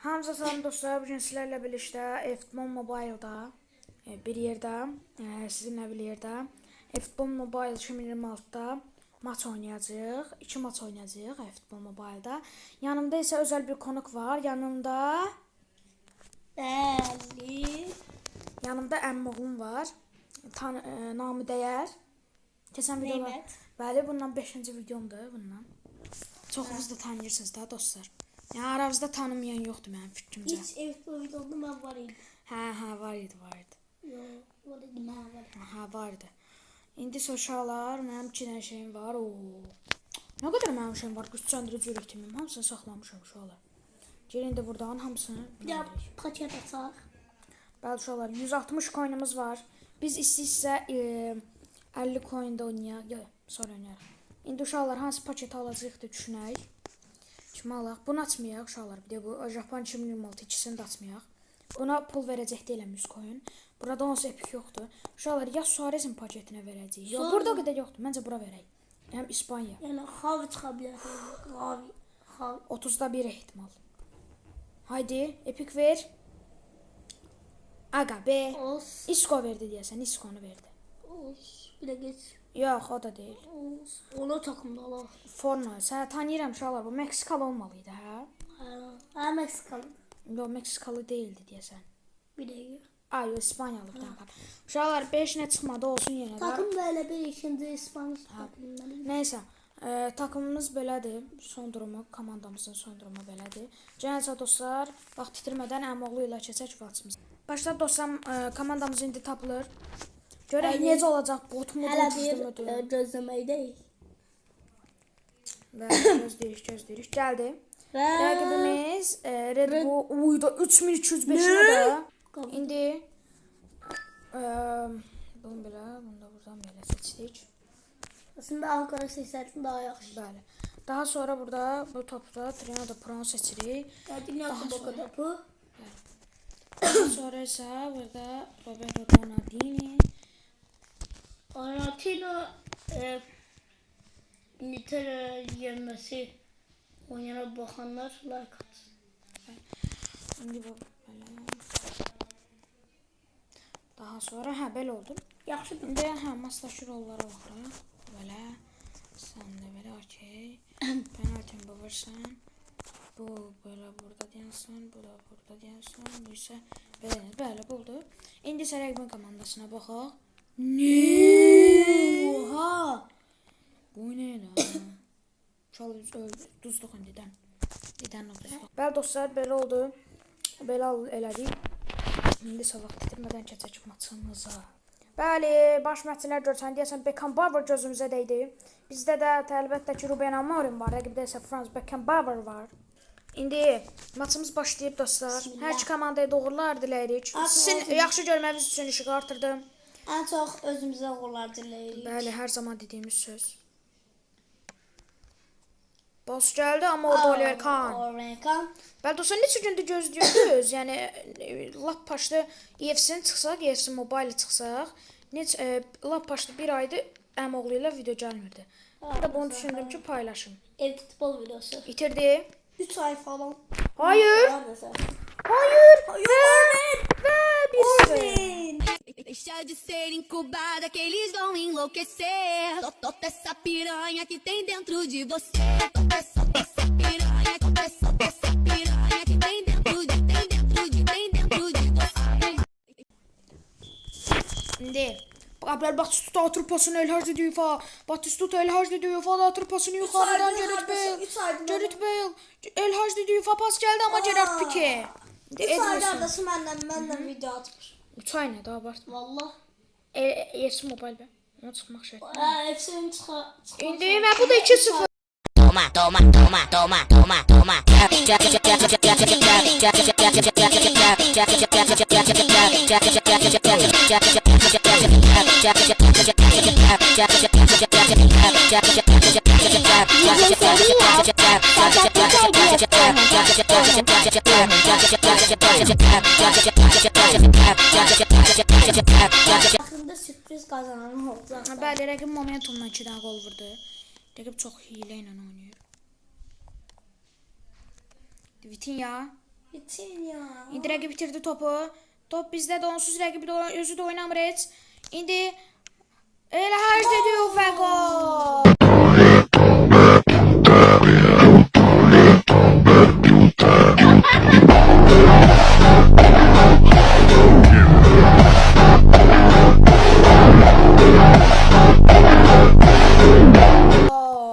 Hamza salam dostlar, bugün sizlerlə birlikdə F-Futbol Mobile'da bir yerdə, sizinlə bir yerdə F-Futbol Mobile 2026'da maç oynayacağıq. 2 maç oynayacağıq F-Futbol Mobile'da. Yanımda isə özel bir konuk var. Yanımda Yanımda əmmoğlum var. Namı dəyər. Keçən videoda. Bəli, bundan 5-ci videomdur bundan. Çoxunuz da tanıyırsınız da dostlar. Ya aranızda tanımayan yoxdur mənim fikrimcə. Hiç F-Futbol videomda mən var idi. Hə, var idi. Yox, var idi, mən var idi. Hə, vardı. İndi uşaqlar, mənim 2 dənə şeyim var. Nə qədər mənim şeyim var? Güc söndürücü üretimim. Hamısını saxlamışam uşaqlar. Gəlin indi buradan hamısını Ya paket açaq. Bəli uşaqlar, 160 coinimiz var. Biz istəyirsə 50 coin-də oynayaq. Yox, sonra oynayarıq. İndi uşaqlar hansı paketi alacağıq da düşünək. Kimi alaq? Bunu açmayaq uşaqlar. Bir də bu Japon 2026 ikisini də açmayaq. Buna pul verəcək deyiləm 100 coin. Burada 10 epik yoxdur. Uşaqlar ya Suarez'in paketinə verəcəyik. Yox, burada o qədər yoxdur. Məncə bura verək. Həm İspaniya. Yəni Xavi çıxa bilər. Xavi. 30'da 1 ehtimal. Haydi epik ver. Aga be. Os. Isco verdi deyəsən. Isco'nu verdi. Os. Bir də geç. Yox, o da deyil. Os. Onu takımda alaq. Forno. Sən tanıyıram uşaqlar. Bu Meksikalı olmalıydı, hə? Hə, Meksikalı. Yox, Meksikalı değildi deyəsən. Bir dəqiqə. Ay, o İspanyalı bir dənə. Uşaqlar 5 nə çıxmadı olsun yenə də. Takım belə bir ikinci İspaniya takımları. Nəysə, takımımız belədir. Son durumu, komandamızın son durumu belədir. Gəlin dostlar, vaxt itirmədən əmoğlu ilə keçək vaxtımız. Başda dostlar, komandamız indi tapılır. Görək necə olacaq, bot mu, Hələ bot bir gözləməkdəyik. Və gözləyirik. Gəldi. Və Rəqibimiz Red Bull uyda 3205-də. İndi bunu da buradan belə seçdik. aslında Ankara seçərsin daha yaxşı. Bəli. Daha sonra burada bu topda Triano Pro seçirik. Dünya Kuboku topu. Daha sonra isə burada Roberto Donaldini. Argentina İngiltere yenməsi oynayana baxanlar like atsın. İndi bu belə. Daha sonra belə oldu. Yaxşı İndi maçdakı rollara baxırıq. Belə. Sən də belə okey. Penaltini vurursan. Bu belə burada deyəsən, bu da burada deyəsən. Bu isə belə buldu. İndi isə rəqibin komandasına baxaq. Oha! Bu nə lan? Çalıb duzduq indidən. Didən duzduq. Bəli dostlar, belə oldu. Belə elədik. İndi isə vaxt itirmədən keçək maçımıza. Bəli, baş məşqçilər görsən deyəsən Beckenbauer gözümüzə dəydi. Bizdə də əlbəttə ki Ruben Amorim var, rəqibdə isə Franz Beckenbauer var. İndi maçımız başlayıb dostlar. Hər iki komandaya doğrular diləyirik. Sizin yaxşı görməniz üçün işığı artırdım. Ən çox özümüzə uğurlar diləyirik. Bəli, hər zaman dediyimiz söz. Boss gəldi amma orada Oliver Kahn. Bəli dostlar, neçə gündür gözləyirdiniz? Yəni lap başda EFC-nin çıxsaq, EFC Mobile çıxsaq, lap başda bir aydır əmoğlu ilə video gəlmirdi. Və bunu düşündüm ki paylaşım. Futbol videosu. İtirdi. 3 ay falan. Hayır. Ve bir Deixa de ser incubada que eles vão enlouquecer. Solta essa piranha que tem dentro de você. Solta essa piranha que tem dentro de você. Şimdi Batistuta atır pasını Elhaj dedi UEFA. Batistuta Elhaj dedi UEFA da atır pasını yukarıdan Gerrit Bale. Gerrit Bale. Elhaj dedi UEFA pas geldi ama Gerard Pique. 3 ayda adası məndən video atmış. 3 ay nə də abart. Vallah. EFC Mobile be. Ona çıxmaq şərt. Hepsinin çıxa. İndi və bu da 2-0. Toma, toma, toma, toma, toma, toma. Aslında sürpriz kazanan oldu. Bəli, rəqib momentumla 2 dənə qol vurdu. Rəqib çox hiylə ilə oynayır. Vitinha Vitinha. İndi rəqib bitirdi topu. Top bizdədir, onsuz rəqibi də özü də oynamır heç. İndi elə hər dedi və gol.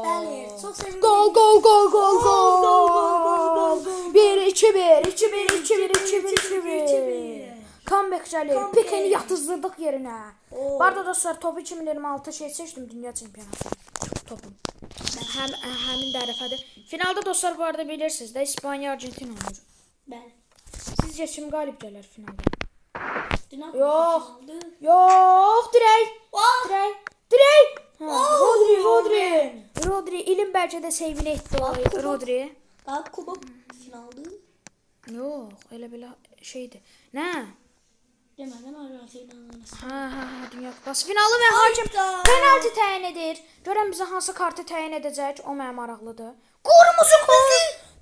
Bəli, çox sevindim. Gol gol gol gol gol. 1-2-1, 2-1, 2-1, 2-1, 2-1. Comeback gəlir. Pikeni yatızdırdıq yerinə. Bu arada dostlar, topu 2026 şey seçdim, dünya çempionatı. Topum. Həmin tərəfədir. Finalda dostlar, bu arada bilirsiniz də, İspaniya Argentina oynayır. Bəli. Sizcə kim qalib gələr finalda? Dünən Yox. finaldı. Yox, dirək. Oh! Dirək. Dirək. Rodri. İlin bəlkə də sevinə etdi o Rodri. Daha kubok finaldı. Yox, elə belə şeydir. Nə? Demədən Argentina. Ha, Dünya Kupası finalı və hakim Hayda. penalti təyin edir. Görən bizə hansı kartı təyin edəcək, o mənim maraqlıdır. Qırmızı kart.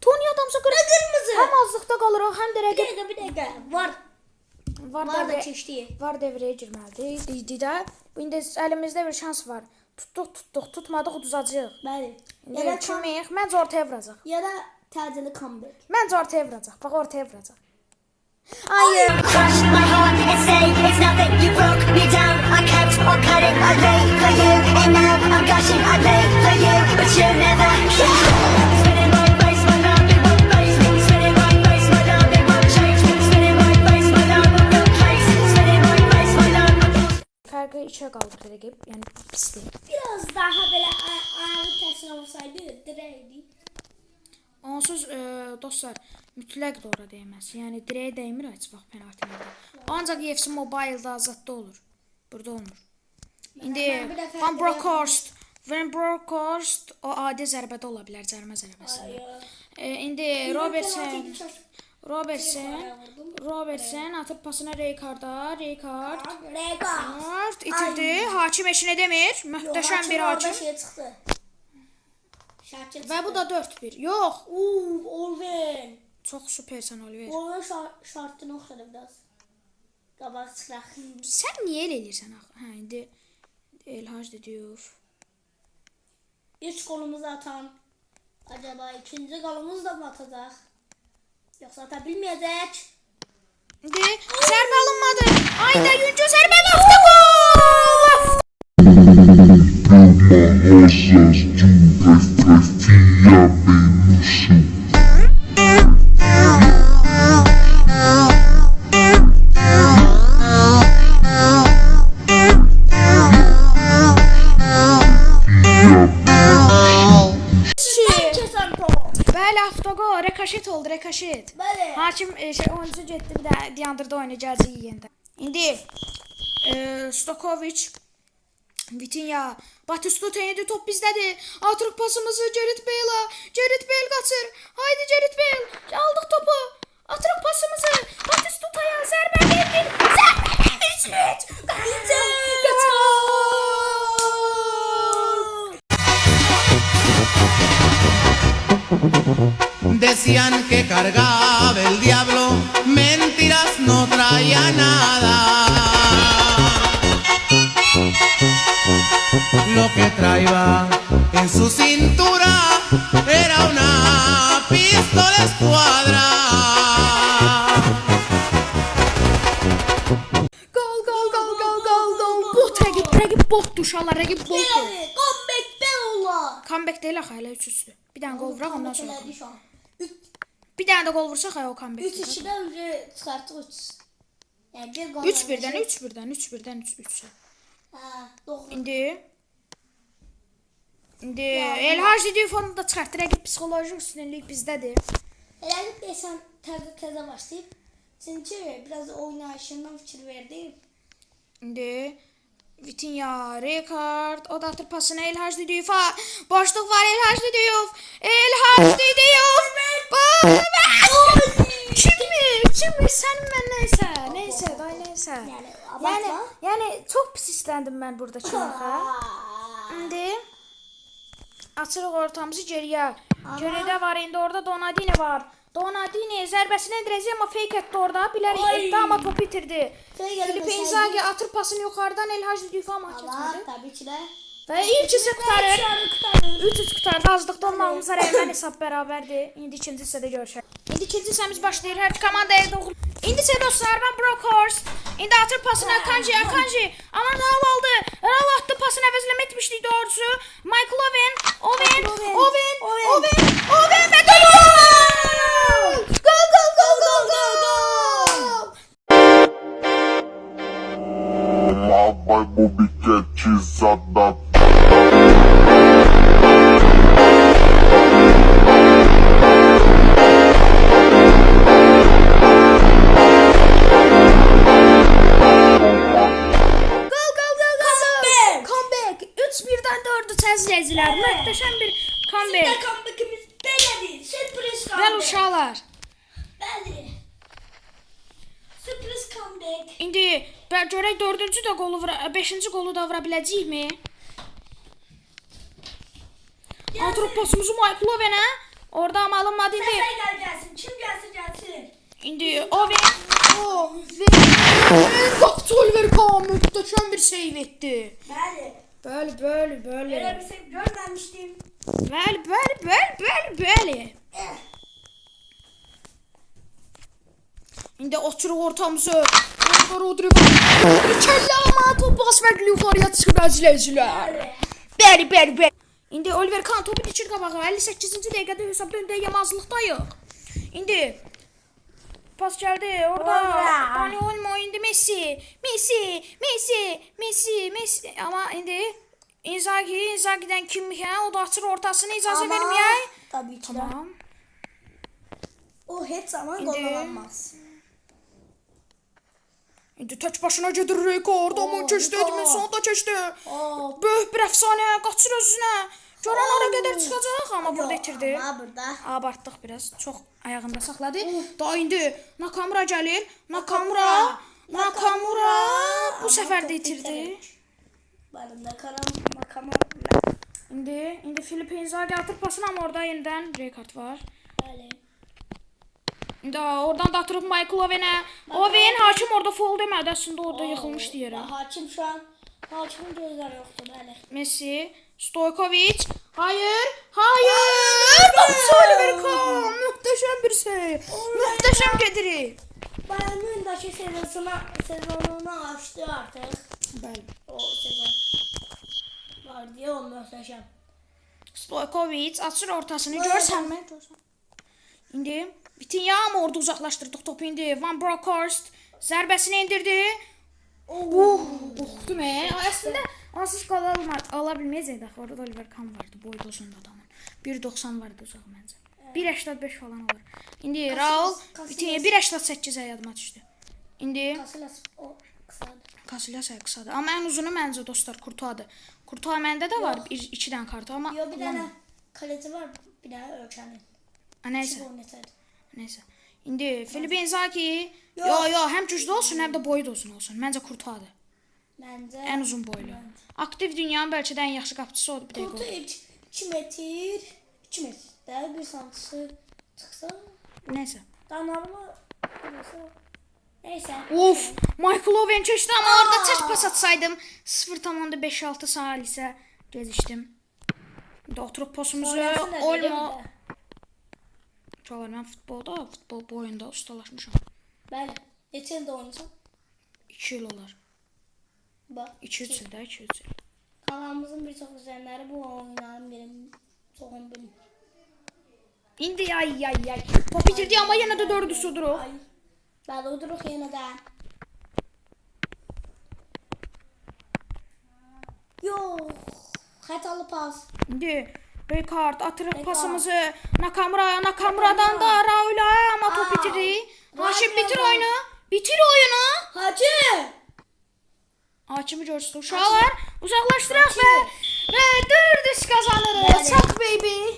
Tony Adamsa qırmızı? Həm azlıqda qalır, həm də rəqib Bir dəqiqə. Var da devrə- keçdi. var devrəyə girməlidir. Deyildi də. Bu indi əlimizdə bir şans var. Tutduq, tutmadıq, uduzacağıq. Bəli. İndi kimik? Məncə ortaya vuracaq. Ya da təcili comeback. Məncə ortaya vuracaq. Bax, ortaya vuracaq. Hayır. Crush my heart and say it's nothing. You broke me down. I kept on cutting. I lay for you, and now I'm gushing. I lay for you, but you never came. Spinning my face, my love, it won't face me. Spinning my face, my love, it won't change me. Spinning my face, my love, will replace. Spinning my face, my love, will Fərqi 2-yə qaldı rəqib. Yəni pisdir. Biraz daha belə ayağı təslim olsaydı dirəkdi. Onsuz dostlar, mütləq doğru dəyməz. Yəni dirəyə dəymir heç vaxt penaltilərdə. Ancaq UFC Mobile-da azadda olur. Burada olmur. İndi Mən bir dəfə Van Bronckhorst o adi zərbədə ola bilər, cərimə zərbəsində. İndi Robertson atıb pasına Rijkaard'a. Rijkaard itirdi. Hakim eşinə demir. Möhtəşəm bir hakim. Şey çıxdı. Şarkı Və bu da 4-1. Yox. Orven. Çox süpersən Oliver. Orven şartını oxudu biraz. Qabaq çıxıraq. Sən niyə elə eləyirsən axı? Hə, indi Elhaj Diyuf. 3 golumuzu atan. Acaba ikinci golumuz da mı atacaq? Yoxsa ata bilməyəcək. İndi zərbə alınmadı. Ayda Yüncü zərbə vaxtı gol! Rosas tu fiame no sul. Kesən top. Bəli, avtogol, rekaşet oldu, rekaşet. Bəli. Hakim oyuncu getdi bir də diyandırdı oyunu gələcək yeyəndə. İndi Stokovic, Vitinha, Batistuta indi top bizdədir. Atırıq pasımızı Gerrit Bale'a. Gerrit Bale qaçır. Haydi Gerrit Bale. Aldıq topu. Atırıq pasımızı. Batistuta'ya zərbə verdik. Zərbə verdik. Decían que cargaba el diablo, mentiras no traía nada. Lo que traía en su cintura era una pistola escuadra. Gol. Bot rəqib botdur uşaqlar, rəqib botdur. Comeback Bella. Comeback deyil axı, hələ 3-3-dür. Bir dənə gol vuraq ondan sonra. Elədi şu an. Bir dənə də gol vursaq o comeback. 3-2'den önce çıkarttık 3. Yani bir gol. 3-1-dən. Ha, doğru. İndi Elhaj Diyuf'un da çıxartdı. Rəqib psixoloji üstünlük bizdədir. Herhalde de sen teze başlayıp çünkü biraz oynayışından fikir verdim. İndi Vitinha, Rijkaard, o da atır pasını Elhaj Diyuf'a. Boşluq var Elhaj Diyuf. Elhaj Diyuf. Kimi? Sən mən neysə. Neysə. Yani abartma. Yəni çox pis istəndim mən burada çanxa. İndi açırıq ortamızı geriyə. Geridə var indi orada Donadini var. Donadini zərbəsini endirəcək amma fake etdi orada. Bilərək Ay. etdi amma topu itirdi. Fake Filipe etmeseydi- Inzaghi atır pasını yuxarıdan El Hacı Düfa maç Allah açmadı. tabii ki de. Və ilk hissə qutarır. 3-3 qutardı. Azlıqda olmağımıza rəğmən hesab bərabərdir. İndi ikinci hissədə görüşək. İndi ikinci hissəmiz başlayır. Hər iki komanda evdə olur. İndi isə dostlar, ben Brockhorst. İndi atır pasını Akanji. Aman Raul aldı. Raul attı pasını əvəzləmə etmişdik doğrusu. Michael Owen və gol! Gol! Lá vai bobiquetizada. Comeback. 3-1'dən 4-ü təzləyicilər. Möhtəşəm bir comeback. Comeback'imiz belədir. Sürpriz Bəli comeback. uşaqlar. Bəli. Sürpriz comeback. İndi görək 4-cü də qolu vura, 5-ci qolu da vura biləcəyikmi? Atırıq pasımızı Michael Owen'ə. Orada amma alınmadı indi. Səsə gəlsin. Kim gəlsin gəlsin. İndi Owen. Bax Oliver Kahn möhtəşəm bir save etdi. Bəli. Bəli. Belə bir şey görməmişdim. Bəli. İndi açırıq ortamızı. Orada Rodri var. Kəllə ama top pas verdi yuxarıya çıxır əzizləyicilər. Bəli. İndi Oliver Kahn topu keçir qabağa. 58-ci dəqiqədə hesab döndü yamazlıqdayıq. İndi pas gəldi orada. Dani Olmo indi Messi. Amma indi Inzaghi'dən kim o da açır ortasını icazə verməyək. Tabii ki de. Tamam. O heç zaman İndi- qollanmaz. İndi tək başına gedir Ricardo. Aman keçdi, Edmilson da keçdi. Oo. Böyük bir əfsanə qaçır özünə. Görən ora qədər çıxacaq amma burada itirdi. Ama burada. Abartdıq biraz. Çox ayağında saxladı. Da indi Nakamura gəlir. Nakamura bu səfər də itirdi. Benim de makama. İndi Filipe Inzaghi atır pasını amma orada yenidən Ricard var. Bəli. İndi oradan da atırıq Michael Owen'ə. Owen hakim orada foul demədi. Əslində orada yıxılmışdı yerə. Hakim şu an. Hakimin gözləri yoxdur. Bəli. Messi, Stojkovic. Hayır. Bax Oliver Kahn. Möhtəşəm bir şey. Möhtəşəm gedir. Bayern Münih'deki sezonunu açtı artık. Bəli. O sezon. Var diye o möhtəşəm. Stojkovic açır ortasını görsənmi? İndi Vitinha orada uzaqlaşdırdıq topu indi. Van Bronckhorst zərbəsini endirdi. Oxdum. Əslində onsuz qol ala bilməyəcəkdi axı. Orada Oliver Kahn vardı. Boyu da uzundu adamın. 1.90 vardı uzaq məncə. 1.85 falan olur. İndi Raul Vitinha 1.88-ə yadıma düşdü. İndi Casillas o kısadı. Casillas qısadır. Amma ən uzunu məncə dostlar Courtois-dır. Courtois məndə də var 2 dənə kartı amma Yo bir tane kaleci var. Bir tane ölçənin. nəysə. O netədir. Neyse. İndi Filipe Inzaghi yo həm güclü olsun, həm də boyu da uzun olsun. Məncə Courtois-dır. Məncə. Ən uzun boylu. Aktiv dünyanın bəlkə də ən yaxşı qapıçısı odur bir dəqiqə. Kurtu 2 metr. 2 metrdə 1 santısı çıxsa. Neyse. Danarma. Neyse. Of, Michael Owen keçdi amma orada tək pas atsaydım 0.56 saniyə gecikdim. İndi oturub pasımızı Olmo. Çoxlar mən futbol boyunda ustalaşmışam. Bəli. Neçə ildə oynayırsan? 2 il olar. Bax. 2-3 ildə, 2-3 il. Kanalımızın bir çox izləyənləri bu oyunların benim çoxunu bilir. İndi ay. Top itirdi amma yenə də 4-ü suduruq. Ay. Bəli, uduruq yenə də. Yox. Xətalı pas. İndi Ricard atırıq pasımızı Nakamura'dan da Raul'a amma top itirdi. Hakim bitir oyunu. Hacı. Hakimi görsün uşaqlar. Uzaqlaşdıraq və 4-3 kazanırıq. Çak baby.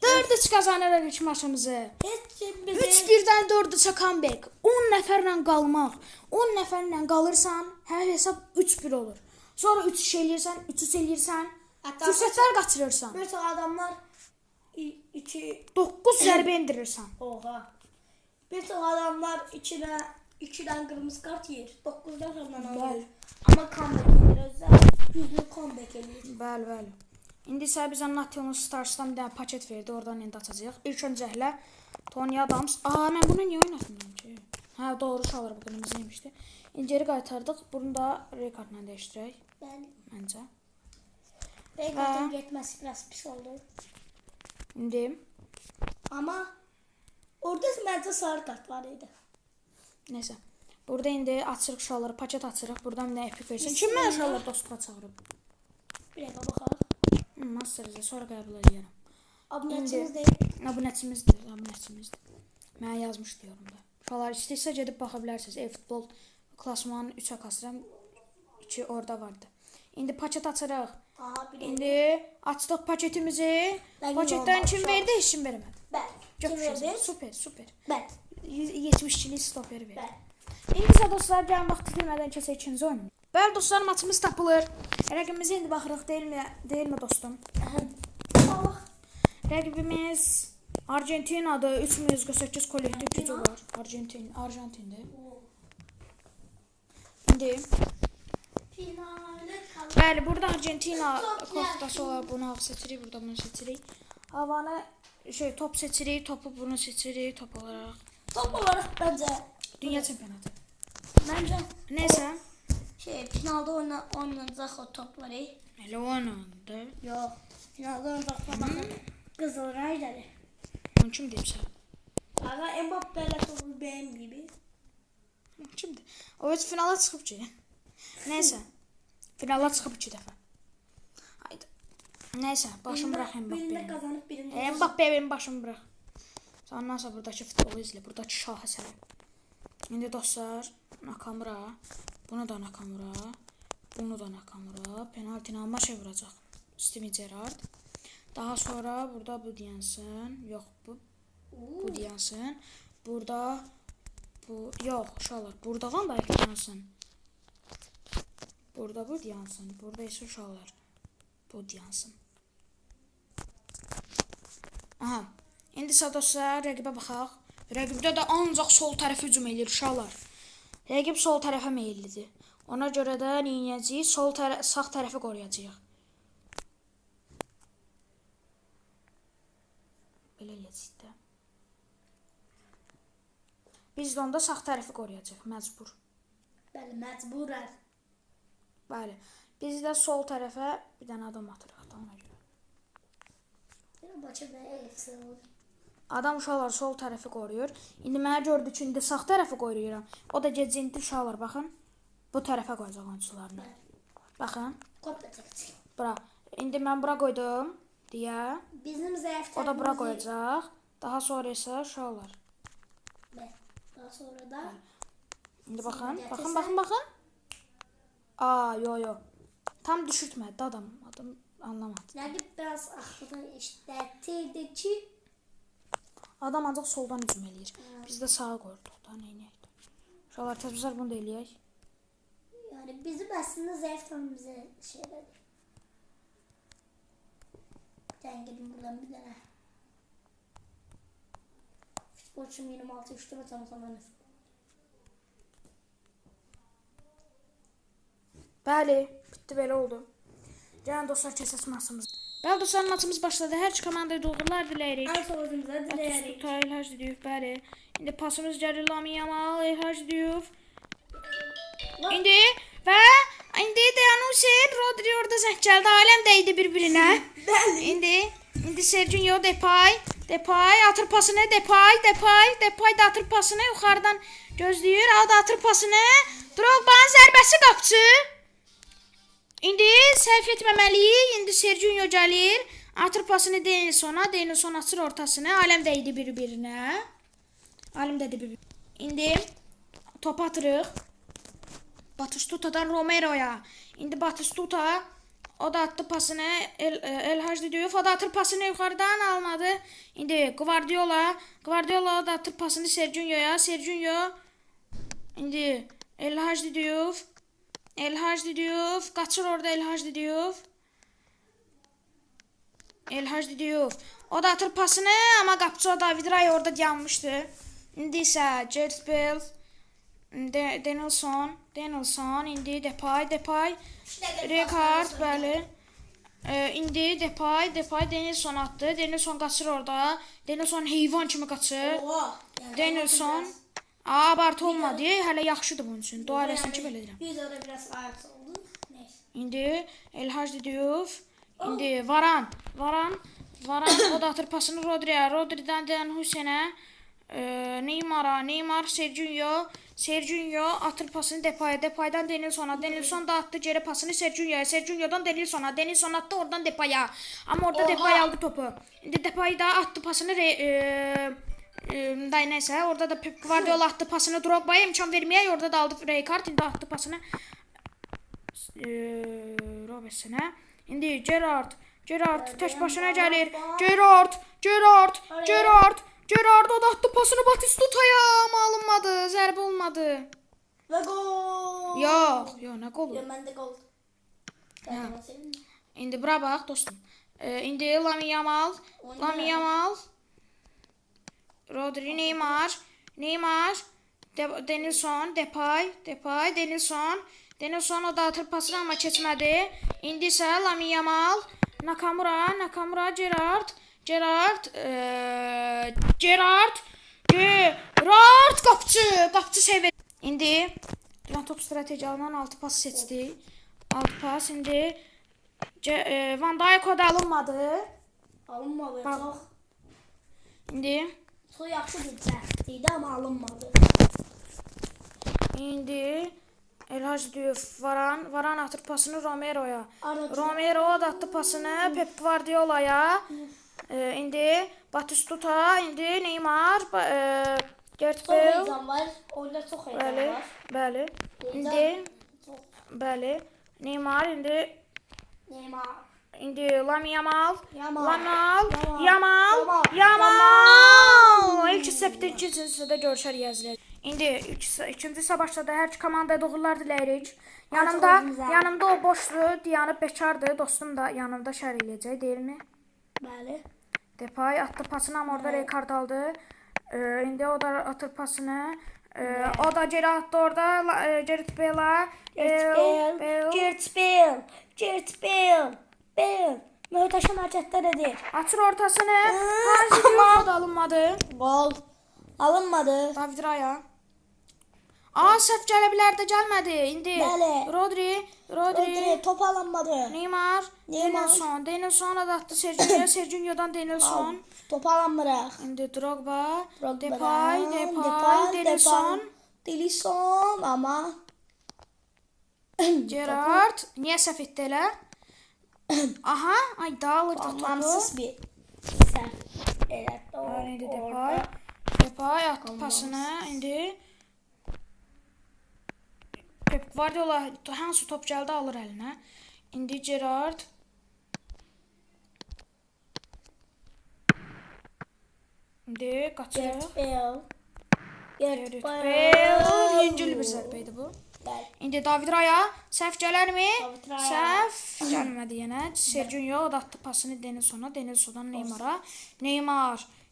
4-3 kazanırıq ilk maçımızı. Heç kim 3-1-dən 4-3 comeback. 10 nəfərlə qalmaq. 10 nəfərlə qalırsan, hər hesab 3-1 olur. Sonra 3 eləyirsən, 3 eləyirsən, Hatta fürsətlər qaçırırsan. bir çox adamlar 2 9 zərbə endirirsən. oha. Bir çox adamlar 2'den kırmızı kart yer. 9'dan sonra alır. Ama comeback gelir özler. Yüzlü comeback gelir. Bəli, bəli. İndi isə bizə Nation Stars'dan bir dənə paket verdi. Oradan indi açacağıq. İlk öncəklə Tony Adams. Mən bunu niyə oynatmıyorum ki? Hə, doğru şalır bu qırmızı imişdi. İndi geri qaytardıq. Bunu da rekordla dəyişdirək. Ben Məncə. Rekordun getmesi biraz pis oldu. İndi Ama orada bence sarı kart var idi. neysə. Burada indi açırıq şalları, paket açırıq. Buradan bir dənə epik versin. Kim mənə şalları dostluğa çağırıb? Bir dakika bakalım. Master'ı sonra qəbul edirəm. Abunəçimiz değil. Abunəçimizdir. Mənə yazmış diyorum da. Şallar istəyirsə gedib baxa bilərsiniz. E-futbol klasmanın 3'ə kasıram. 2 orada vardı. İndi paket açırıq. Aha bir de. İndi açdıq paketimizi. Ben Paketdən normal kim şal. verdi? Heç kim vermədi. Ben. Kim Çox verdi? Süper, süper. Ben. 70'çilik stoperi verdi. Ben. İndi isə dostlar, gəlin vaxt itirmədən keçək ikinci oyuna. Bəli dostlar, maçımız tapılır. Rəqibimizi indi baxırıq, deyilmi dostum? Allah. Rəqibimiz Argentinadır. 3048 kollektiv gücü var. Arjantindir. İndi Finale kaldı. bəli, burada Argentina koftası var. Bunu seçirik, burada bunu seçirik. Havanı top seçirik, topu bunu seçirik, top olaraq. Top olarak bence. Dünya çempionatı. Bence. Neysə, Finalda oynanacaq o topları. elə oynandı. Yok. Finalda oynanacaq bakın. Kızıl Rayları. Onu kim deyibsə? Aga Mbappe ile topu benim gibi. Kimdir? O öz finala çıxıb ki. Neysə. Finala çıxıb 2 dəfə. Haydi. Neysə, başımı bırax Birinde Mbappe'yə. kazanıp birinde Mbappe'yə benim başımı bırax. Ondan sonra buradakı futbolu izlə, buradakı şaheseri. İndi dostlar, Nakamura, bunu da Nakamura, bunu da Nakamura, penaltini Almaşa vuracaq. Steven Gerrard. Daha sonra burada bu diyansın, yox bu diyansın. Burada bu yox, uşaqlar, burada da diyansın. Burada bu diyansın, burada isə uşaqlar bu diyansın. Aha. İndi isə dostlar, rəqibə baxaq. Rəqibdə də ancaq sol tərəf hücum edir uşaqlar. Rəqib sol tərəfə meyillidir. Ona görə də neyəcəyik? Sağ tərəfi qoruyacağıq. Belə eləyəcəyik də. Biz də onda sağ tərəfi qoruyacağıq, məcbur. Bəli, məcburən. Bəli. Biz də sol tərəfə bir dənə adam atırıq da ona görə. Bakı və elifsi olur. Adam uşaqlar sol tərəfi qoruyur. İndi mənə gördü ki, indi sağ tərəfi qoruyuram. O da gecində uşaqlar baxın. Bu tərəfə qoyacaq oyunçularını. Baxın. Kopya çəkəcək. Bura. İndi mən bura qoydum deyə. Bizim zəif O da bura qoyacaq. Daha sonra isə uşaqlar. Daha sonra da İndi baxın. Sən Baxın, gətirsən. baxın, baxın. Yo. Tam düşürtmədi adam. Adam anlamadı. rəqib biraz axırda işlətdirdi ki, Adam ancaq soldan hücum eləyir. Biz də sağa qoyurduq da, neynəyək də. Uşaqlar təzbizlər bunu da eləyək. yani bizim əslində zəif tanımızı şeylədir. Dəngilim buradan bir dənə. Futbolçum 26 3'te tanısanız. Bəli, bitdi, belə oldu. Gəlin dostlar, keçək maçımız. Bəli dostlar, maçımız başladı. Hər iki komandaya uğurlar diləyirik. Ən sonunda diləyərik. Tuta İlhac Diyuf, bəli. İndi pasımız gəlir Lamine Yamal, İlhac Diyuf. İndi indi Dejan Hüseyin, Rodri orada zəng gəldi. Aləm dəydi bir-birinə. İndi Sergio Depay atır pasını, Depay da atır pasını, yuxarıdan gözləyir, aldı atır pasını. Drogba'nın zərbəsi qapçı. İndi səhv etməməliyik. İndi Sergio gəlir. Atır pasını Denilson açır ortasını. Aləm dəydi bir-birinə. İndi top atırıq. Batistuta'dan Romero'ya. İndi Batistuta o da attı pasını. El Diyuf o da atır pasını yuxarıdan almadı. İndi Guardiola o da atır pasını Sergio'ya. İndi El Diyuf kaçır orada El Diyuf. O da atır pasını, ama qapıcı o David Raya orada dayanmışdı. İndi isə Gareth Bale, Danielson, indi Depay, Rijkaard, bəli. İndi Depay, Danielson atdı. Danielson qaçır orada. Danielson heyvan kimi qaçır. Oha. Danielson. Abartı olmadı. Hələ yaxşıdır bunun üçün. Dua eləsin ki, belə deyirəm. Biz orada biraz ayak oldu. Neyse. İndi El Hacı Diouf. İndi Varan, o da atır pasını Rodri'ye. Rodri'den Dan Hüseyin'e. Neymar, Serginho atır pasını Depay'a. Depay'dan Danielson'a da attı geri pasını Serginho'ya. Serginho'dan Danielson attı oradan Depay'a. Ama orada Depay aldı topu. İndi Depay da attı pasını neyse orada da Pep Guardiola attı pasını Drogba'ya, imkan vermeye, orada da aldı Rijkaard, indi attı pasını Robertson'a. İndi Gerrard tek başına gəlir. Gerrard o da attı pasını Batistuta'ya, ama alınmadı, zərbə olmadı. Ve gol. Yox, nə qolu? Ya ben de gol. İndi bura bax dostum. İndi Lamine Yamal, Rodri, Neymar, Danielson, Depay, Danielson o da atır pasını, amma keçmədi. İndi isə Lamine Yamal, Nakamura, Gerrard, qapçı sevir. İndi duran top stratejiyalarından 6 pas seçdi. 6 pas, indi Van Dijk o da alınmadı. Alınmadı. Bak. Çok. İndi Çok yaxşı bir cəhdiydi ama alınmadı. İndi El Hacı Diouf, Varan atır pasını Romero'ya. Arada- Romero da attı pasını Pep Guardiola'ya. İndi Batistuta, indi Neymar, Gareth Çok Bale. heyecan var. Oyunda çok heyecan var. Bəli. İndi Çok. bəli. Neymar, Neymar. indi Lamine Yamal. Yamal. İlk hissə bitdi, ikinci hissədə görüşərik əzizlər. İndi ikinci hissə başladı. Hər iki komandaya uğurlar diləyirik. Yanımda o boşdur, dayanıb bekardır. Dostum da yanımda şərh eləyəcək, deyilmi? Bəli. Depay attı pasını, amma orada Rijkaard aldı. İndi o da atır pasını. O da geri attı orada Gareth Bale'a. Bale. Möhtəşəm hərəkətlər edir. Açır ortasını. Hacı Diouf da alınmadı. Gol. Alınmadı. David Raya. Səhv gələ bilər də gəlmədi. İndi Bəli. Rodri, Top alınmadı. Neymar, Danielson da attı Serginho'dan Danielson. Top alınmırıq. İndi Drogba, Depay, Danielson ama Gerrard. Niyə səhv etdi elə? Aha, ay dağılır da topu. anlamsız bir səhv. Evet, İndi orada. Depay attı pasını. İndi Pep Guardiola hansı top gəldi alır əlinə. İndi Gerrard. İndi qaçır. Gareth Bale. Yüngül bir zərbə idi bu. Bəli. İndi David Raya səhv gələrmi? David Raya. Səhv gəlmədi yenə. Serginho o da attı pasını Danielson'dan Neymar'a.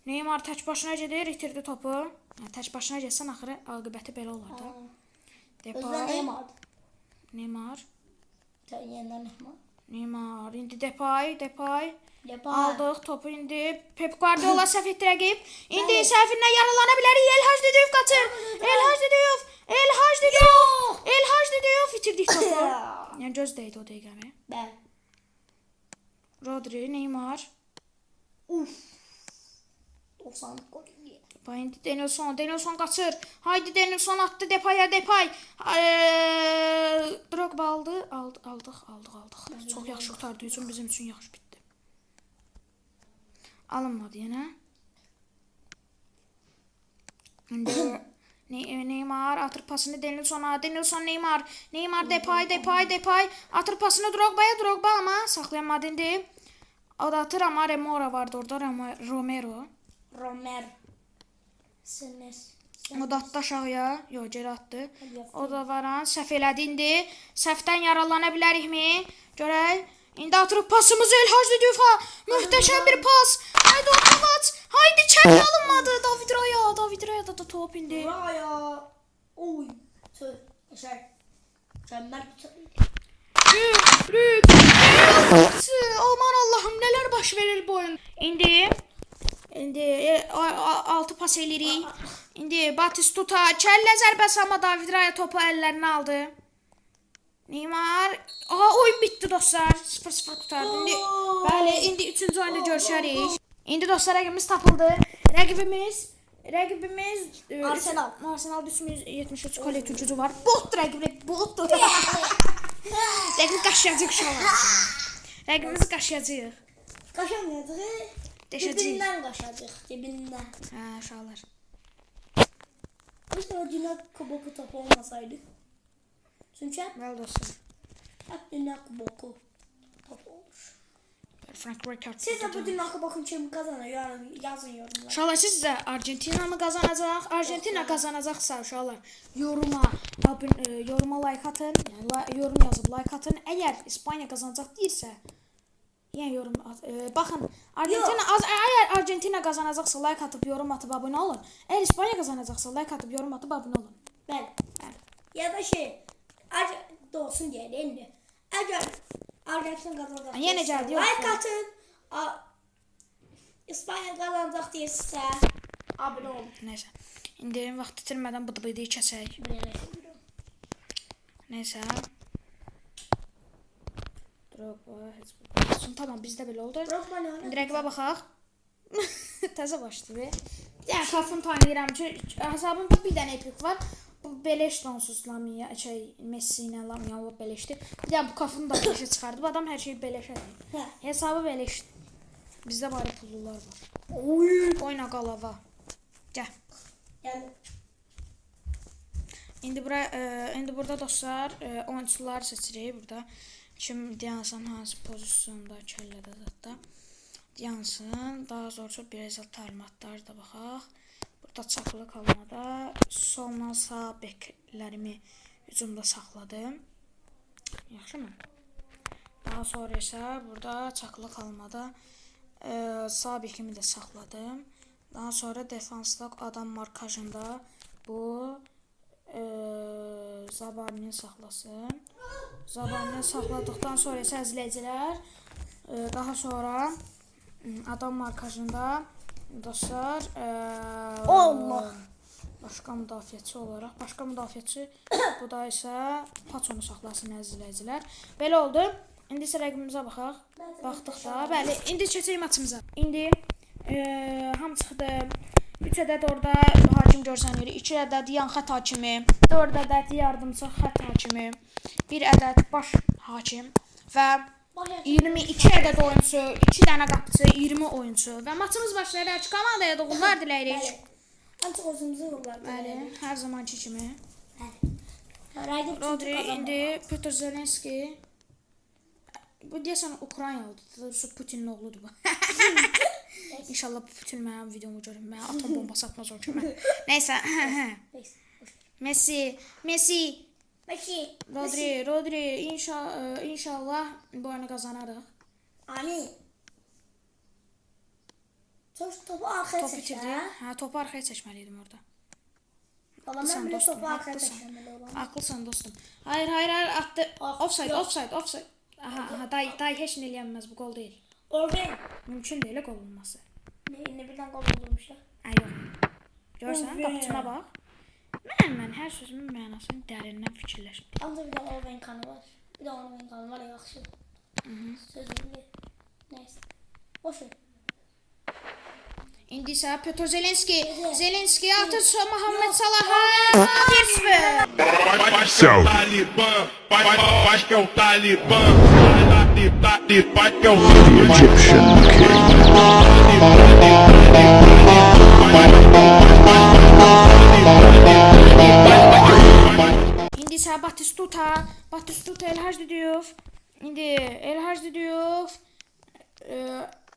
Neymar tək başına gedir, itirdi topu. Tək başına getsən axırı aqibəti belə olardı. Depay, Neymar. Neymar. İndi Depay. Aldıq topu indi. Pep Guardiola səhv etdi rəqib. İndi səhvindən yaralana bilər. El Hacı Diouf qaçır. El Hacı Diouf itirdik topu. Yəni göz dəydi o dəqiqəmi. Bəli. Rodri, Neymar. 90 gol. İndi Danielson qaçır. Haydi Danielson attı Depay. Drogba aldıq. Çox yaxşı qurtardı. Hücum bizim üçün yaxşı bitdi. Alınmadı yenə. İndi Neymar atır pasını Danielson'a. Neymar Depay. Atır pasını Drogba ama saxlayamadı indi. O da atır ama Remora vardı orada. Romero. O da attı aşağıya. Yox, geri attı. O da Varan səhv elədi indi. Səhvdən yaralana bilərikmi? Görək. İndi atırıq pasımızı Elhaj Düdüfa. Möhtəşəm bir pas. Haydi Ortaç. Haydi çək alınmadı. David Raya da top indi. Raya. Oy. Tüh. Yaşar. Mükemmel bir tüh. Lüp. Aman Allah'ım neler baş verir bu oyun. İndi 6 pas eləyirik. İndi Batistuta kəllə zərbəsi amma David Raya topu əllərinə aldı. Neymar. Oyun bitti dostlar. 0-0 qurtardı. İndi bəli, indi 3-cü oyunda görüşərik. İndi dostlar rəqibimiz tapıldı. Rəqibimiz Arsenal. Arsenal 373 kollektiv gücü var. Bot rəqib, botdur. Rəqib qaşıyacaq uşaqlar. Rəqibimiz qaşıyacaq. Qaşamayacaq. Deşəcəyik. Dibindən qaşacaq. Dibindən. Hə, uşaqlar. Mesela dünya kuboku topu olmasaydı. Çünkü Bəli dostlar. hep dünya kuboku topu olur. Frank Rijkaard. Siz de bu dünya kubokunu kim kazanır? Yani yazın yorumlar. Uşaqlar sizcə Argentina mı qazanacaq? Argentina qazanacaqsa uşaqlar yoruma like atın. Yəni yorum yazıb like atın. Əgər İspaniya qazanacaq deyirsə, yəni yorum baxın, əgər Argentina qazanacaqsa like atıb yorum atıb abunə olun. Əgər İspaniya qazanacaqsa like atıb yorum atıb abunə olun. Ben. Ya da doğsun diye değil mi? Eğer Arjantin kazanacak Yine değilse geldi, yok. like atın. İspanya kazanacak değilse abone olun. Nəysə. İndi vaxt itirmədən bu videoyu kəsək. Nəysə. Drogba, heç. Tamam, bizdə belə oldu. Drogba ne İndi oynadı? rəqibə baxaq. Təzə başlayıb. Yəni kafın tanıyıram ki, hesabımda bir dənə epik var. Bu beleş onsuz Lamia, Messi ilə Lamia olub beleşdi. Bir də bu kafını da beleşə çıxardı. Bu adam hər şeyi beleşə deyir. Hə. Hesabı beleşdi. Bizdə bari pullular var. Oy. Oyna qalava. Gəl. Yani İndi burada dostlar oyuncular seçirik burada. Kim dayansın hansı pozisyonda, kəllədə zətdə dayansın. Daha sonra biraz təlimatlar da baxaq. Burada çapılı qalmada soldan sağ beklərimi hücumda saxladım. Yaxşımı? Daha sonra isə burada çapılı qalmada sağ bekimi də saxladım. Daha sonra defansda adam markajında bu Zabarını saxlasın. Zabarını saxladıqdan sonra isə əzləyicilər daha sonra adam markajında dostlar Allah. başqa müdafiəçi olaraq bu da isə Paçonu saxlasın əzləyicilər. Belə oldu. İndi isə rəqibimizə baxaq. Baxdıqda, bəli, indi keçək maçımıza. İndi ham çıxdı. 3 ədəd orada hakim görsənir, 2 ədəd yan xət hakimi, 4 ədəd yardımçı xət hakimi, 1 ədəd baş hakim və 22 ədəd oyunçu, 2 dənə qapıcı, 20 oyunçu və maçımız başlayır. Komandaya da uğurlar diləyirik. Ancaq özümüzü yollar. Bəli, hər zamanki kimi. Rəqib Rodri, indi Petr Zelenski. Bu deyəsən Ukraynalıdır, Putinin oğludur bu. İnşallah Putin mənim videomu görür, mənə atom bombası atmaz o kimi. Nəysə, Messi, Rodri, inşallah bu oyunu qazanarıq. Amin. Topu arkaya Top çək. itirdi. Hə, topu arxaya çəkməliydim orada. Valla ben bile topu arkaya çəkmeli olan. Haqlısan dostum. Hayır, atdı. Offside. Aha, day heç nə eləyənməz, bu gol deyil. Orada Mümkün deyil gol olması. ne birden gol bulmuşlar. Yox. Görsən, Orven. qapıçına bax. Mən hər sözümün mənasını dərindən fikirləşdim. Ancaq bir de Orven kanı var. Bir de Orven kanı var ya yaxşı. Sözümlü. Neyse. Boş ver. İndi isə Petr Zelenski atır Muhammed Salah'a 1-0. So. Talibã, faz que é o Talibã. Faz que é o Egyptian king. İndi isə Batistuta Elhaj Düdüyev. İndi Elhaj Düdüyev.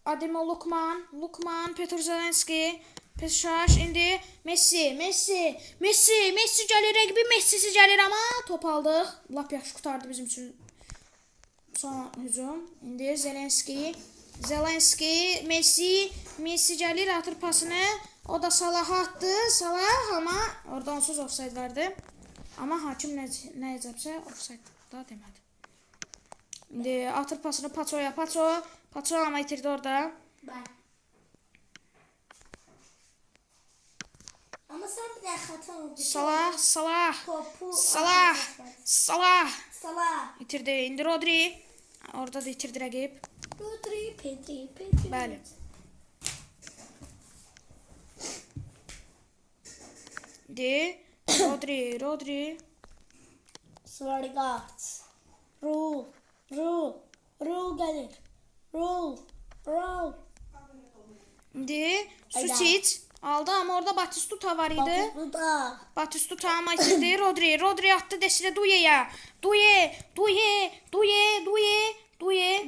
Ademo Lukman, Petr Zelenski, Peşaş, indi Messi gəlir, rəqibi Messisi gəlir amma top aldıq. Lap yaxşı qurtardı bizim üçün. Son hücum. İndi Zelenski, Messi gəlir, atır pasını. O da Salah'a attı. Salah ama orada onsuz offside vardı. Ama hakim nə edəcəksə offside da demədi. İndi atır pasını Paço'ya. Paço ama itirdi orada. Ben. Ama sen bir de hata oldu. Salah. Topu Salah. İtirdi. İndi Rodri. Orada da itirdi rəqib. Pedri. Bəli. İndi Rodri. Svargat. Rul gelir. Rul. İndi Susic aldı ama orada Batistuta var idi. Burada. Batistuta ama itirdi. Rodri attı Desire Douye'ya. Douye.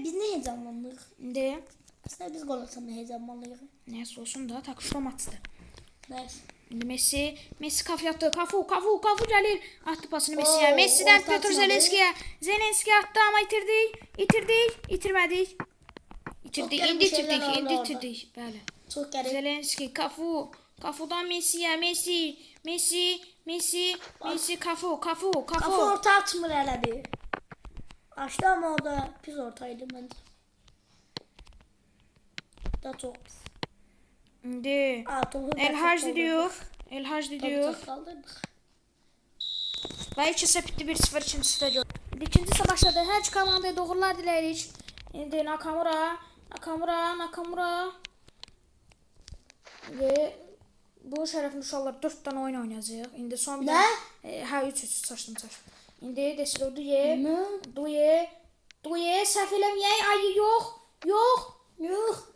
Biz ne heyecanlandık? İndi Aslında biz gol atsamda heyecanlandık. neyse olsun da takışla maçtı. Neyse. İndi Messi kafa attı. Kafu gəlir. Attı pasını Messi'ye. Messi'den orta Petr atmadı. Zelenski attı ama itirmədik. İndi gəlib şeylər oldu orada. itirdik. Bəli. Çok gerek. Zelenski, Kafu'dan Messi'ye. Messi, Kafu. Kafa orta atmır hele bir. Açtı ama o da pis ortaydı bence. Da çok pis. İndi Topu da El çok Hacdi kaldırdık. diyor. Topu çok kaldırdık. Və ikisi bitdi 1-0 ikincisi də gör. İkincisi başladı. Hər iki komandaya doğrular diləyirik. İndi Nakamura. Və bu şərəfli uşaqlar 4 dənə oyun oynayacaq. İndi son bir Nə? Hə 3 saçdım. İndi Desire Douye. Səhv eləməyək. Ayı yox.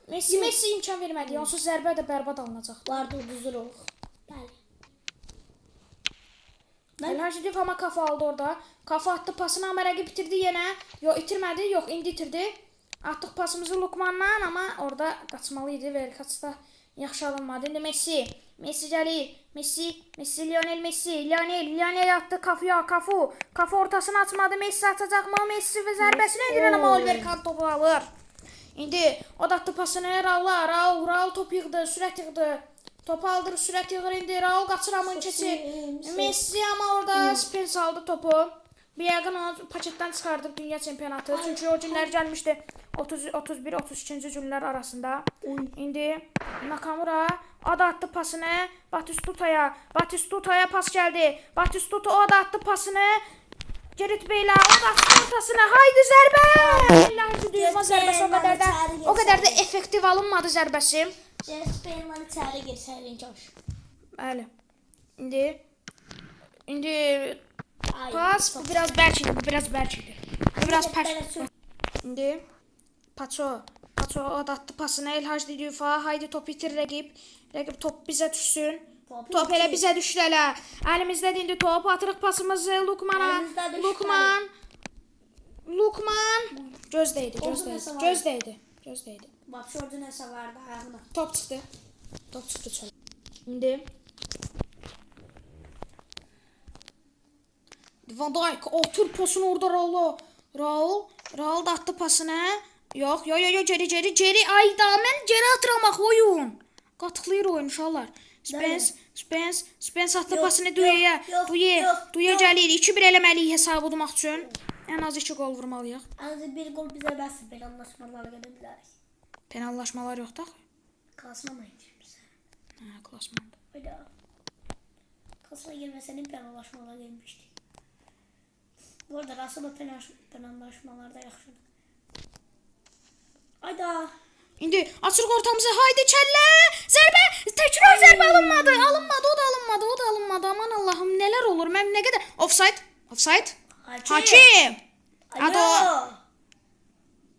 Messi imkan vermədi. Onsuz zərbə də bərbad alınacaq. Vardı uduzuruk. Bəli. El Hacdi ama kafa aldı orada. Kafa attı pasını ama rəqib bitirdi yenə. İtirmədi. Indi itirdi. Atdıq pasımızı Lukmandan ama orada qaçmalıydı. Verkaçda yaxşı alınmadı. İndi Messi gəlir. Lionel Messi. Lionel attı Kafu'ya. Kafu ortasını açmadı. Messi atacaq mı? Messi və zərbəsini edir ama Oliver Kahn topu alır. İndi o da attı pasını Raul top yığdı, sürət yığdı. Topu aldır, sürət yığır indi. Raul qaçır amın keçi. Messi ama orada Spence aldı topu. Bir yəqin onu paketdən çıxardıb dünya çempionatı. Çünki o günlər gəlmişdi 31-32-ci günlər arasında. İndi Nakamura o da attı pasını Batistuta'ya. Batistuta'ya pas geldi. Batistuta o da attı pasını. Gerrit Bey'le o da attı ortasına. Haydi zərbə! Ellerci duyulma zərbəsi o kadar da effektiv alınmadı zərbəsi. James Bale'ın içeri girseydin coş. Bəli. İndi pas bu biraz bərk idi. Bu biraz pərt. İndi Paço o da attı pasını El Hacdi Düfa. Haydi top itir rəqib. Rəqib top bizə düşsün. Top elə bizə düşdü elə. Əlimizdə indi top atırıq pasımızı Lukman'a. Lukman. Gözdəydi. Bak şurada nəsə vardı ayağına. Top çıxdı çölə. İndi Van Dijk otur pasını orada Raul da attı pasını. Yox, geri. Ayda mən geri atıramaq oyun. Qatıqlayır oyun uşaqlar. Spence attı pasını Douye'ya. Douye gəlir. 2-1 eləməliyik hesabı udmaq üçün. Ən az 2 gol vurmalıyıq. Az bir gol bize bəs penallaşmalara gelebiliriz. Penallaşmalar yox da. Klasmana girmişiz. Hə, klasmanda. Hayda. Klasmana girmesenin penallaşmalara gelmişti. Bu arada aslında penallaşmalarda yaxşıdır. Hayda. İndi açırıq ortamızı. Haydi kəllə. Zərbə. Təkrar zərbə alınmadı. O da alınmadı. Aman Allahım, nələr olur? Mən nə qədər offside. Hakim. Alo.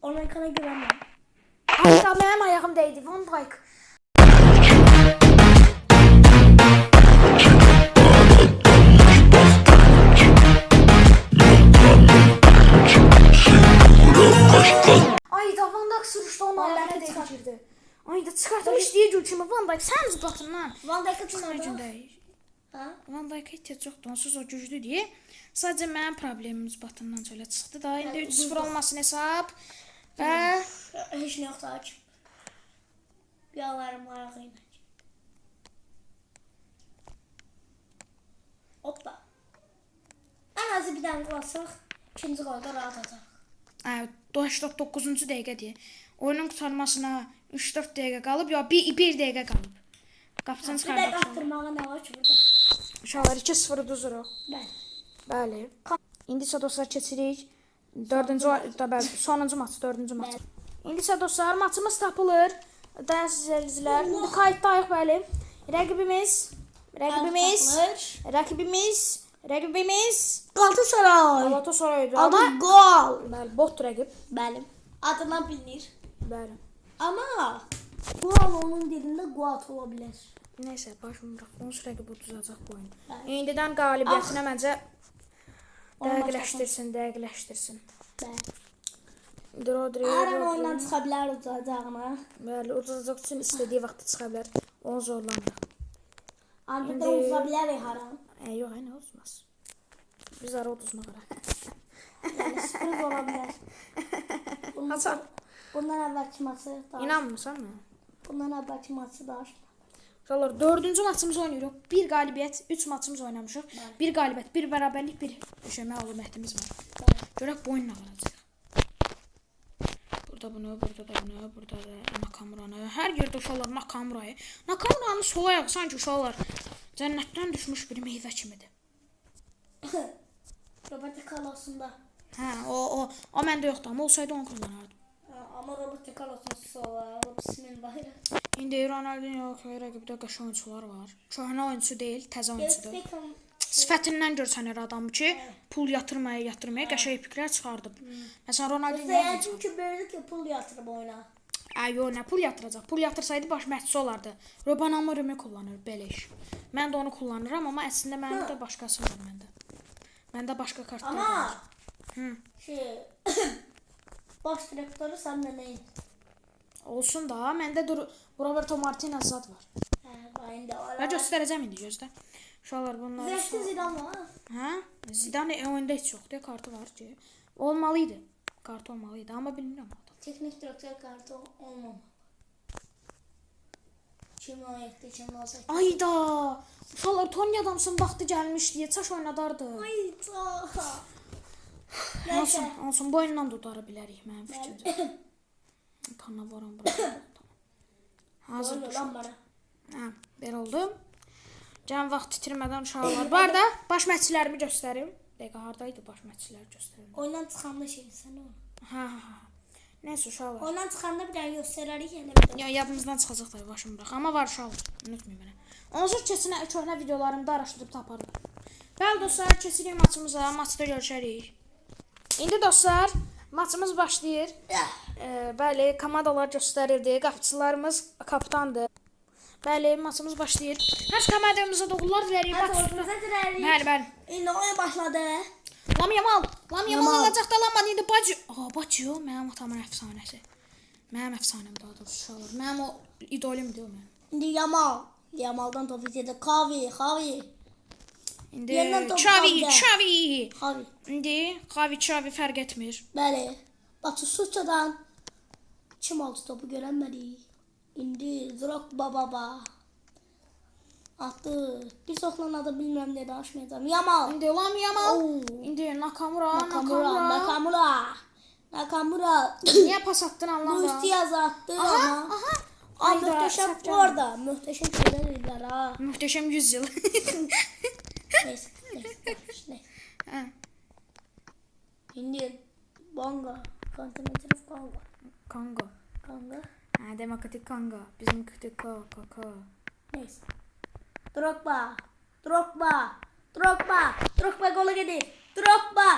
Ona kana güvenmem. Ayda mənim ayağım dəydi. Van Dijk. Ayda Van Dijk sürüşdü onu ayağına değdirdi. Ayda çıxartmış deyə gül kimi Van Dijk sən zıplatın lan. Van Dijk'ın orada. Gündəyiz. Ha? Van Dijk ehtiyac yoxdur. Onsuz o güclüdür. Sadəcə mənim problemimiz batından çölə çıxdı da. İndi 3-0 olmasın hesab. Və Heç nə yoxdur hakim. Yalarım ayağı ilə. Hoppa. Ən azı bir dənə qılasaq, ikinci qolda rahat ataq. 89-cu dəqiqədir. Oyunun qurtarmasına 3-4 dəqiqə qalıb, ya 1 dəqiqə qalıb. Qapısını Bir də çıxardaq. qatdırmağa nə var ki burada? Uşaqlar 2-0 uduzuruq. Bəli. Bəli. İndi isə dostlar keçirik. 4-cü, sonuncu maç, 4-cü maç. İndi isə dostlar maçımız tapılır. Dəyərli izləyicilər. İndi kayıtdayıq bəli. Rəqibimiz Galatasaray. Galatasaraydır. Adı Amma gol. bəli, bot rəqib. Bəli. Adından bilinir. Bəli. Amma gol onun dilində guat ola bilər. Neysə, başım bırax. Onsuz rəqib uduzacaq bu oyunu. Bəli. İndidən qalibiyyətinə məncə dəqiqləşdirsin. Bəli. Rodri. Hər an oyundan çıxa bilər uzacağına. Bəli, uduzacaq üçün istədiyi vaxtda çıxa bilər. Onu zorlandı. Amma da uza bilər hər an. Yox, nə uzmaz. Biz ara uduzma qara. Yəni sürpriz ola bilər. Hasan, Bundan əvvəlki maçı da. inanmırsan mı? Bundan əvvəlki maçı da. Uşaqlar, 4-cü maçımızı oynayırıq. 1 qalibiyyət, 3 maçımız oynamışıq. 1 qalibiyyət, 1 bərabərlik, 1 məğlubiyyətimiz var. Görək bu oyun nə qalacaq. Burada bunu, burada da bunu, burada da Nakamuranı. Hər yerdə uşaqlar Nakamurayı. Nakamuranın sol ayağı sanki uşaqlar cənnətdən düşmüş bir meyvə kimidir. Roberto Carlos'unda. Hə, o məndə yoxdur, amma olsaydı onu kullanardım. Amma Roberto Carlos'un sola, Robinson var. İndi Ronaldinho rəqibdə qəşəng oyunçular var. Köhnə oyunçu deyil, təzə oyunçudur. Sifətindən görsənir adamı ki, pul yatırmaya qəşəng epiklər çıxardıb. Məsələn Ronaldinho. Yəni çünki böyle ki pul yatırıb oyuna. Yox, nə pul yatıracaq? Pul yatırsaydı baş məşqçi olardı. Ruben Amorim kullanır belə iş. Mən də onu kullanıram, amma əslində mənim də başqası var məndə. Məndə başqa kartlar var. Amma Hı. baş direktörü sən də nəyin? Olsun da, məndə Roberto Martinez zad var. Hə, indi var. Və göstərəcəm indi gözlə. Uşaqlar bunları. Zəşti Zidane var. Hə? Zidane oyunda heç yoxdur, kartı var ki. Olmalıydı. Kartı olmalıydı, amma bilmirəm adam. Teknik direktör kartı olmamalı. 2017, 2018. Ayda! Uşaqlar Tony Adamsın vaxtı gəlmiş deyə çaş oynadardı. Ayda. Olsun, bu oyundan tutara bilərik mənim fikrimcə. Tanrı varam bura. Hazır Oyun lan bana. Hə, belə oldu. Can vaxt itirmədən uşaqlar. Bu arada baş məşqçilərimi göstərim. Dəqiqə hardaydı baş məşqçilər göstərim. Oyundan çıxanda şey sən o. Hə. Nəysə uşaqlar. Oyundan çıxanda bir dənə göstərərik yenə bir də. Ya yadımızdan çıxacaq da başım bırax. Amma var uşaqlar. Unutmayın mənə. Onsuz keçinə köhnə videolarımda araşdırıb tapardım. Bəli dostlar, keçirik maçımıza. Maçda görüşərik. İndi dostlar, maçımız başlayır. Bəli, komandalar göstərildi. Qapıçılarımız kapitandır. Bəli, maçımız başlayır. Hər komandamıza da uğurlar dilərik. Bəli. İndi oyun başladı. Lam Yamal alacaq da Lam indi Bacı. Bacı mənim atamın əfsanəsi. Mənim əfsanəm daha doğrusu uşaqlar. Mənim o idolumdur o mənim. İndi Yamaldan top izlədi. Xavi. İndi Yenidən top Xavi. Xavi. İndi Xavi fərq etmir. Bəli. Batu Suçadan kim aldı topu görənmədik. İndi Drogba baba. Attı. Bir soxlan adı bilmirəm nə danışmayacağam. Yamal. İndi Lam Yamal. Oo. İndi Nakamura. Nakamura. Niyə pas attın Luis anlamda? Diaz attı ama. Ayda, Möhtəşəm səhv bu arada. Möhtəşəm şeyler dedilər ha. Möhtəşəm 100 yıl. Neyse. Hə. İndi Bonga. Kontinental Kongo. Konga. Hə, demokratik Kongo. Bizim kütük Koko. Neyse. Drogba gola gedir. Drogba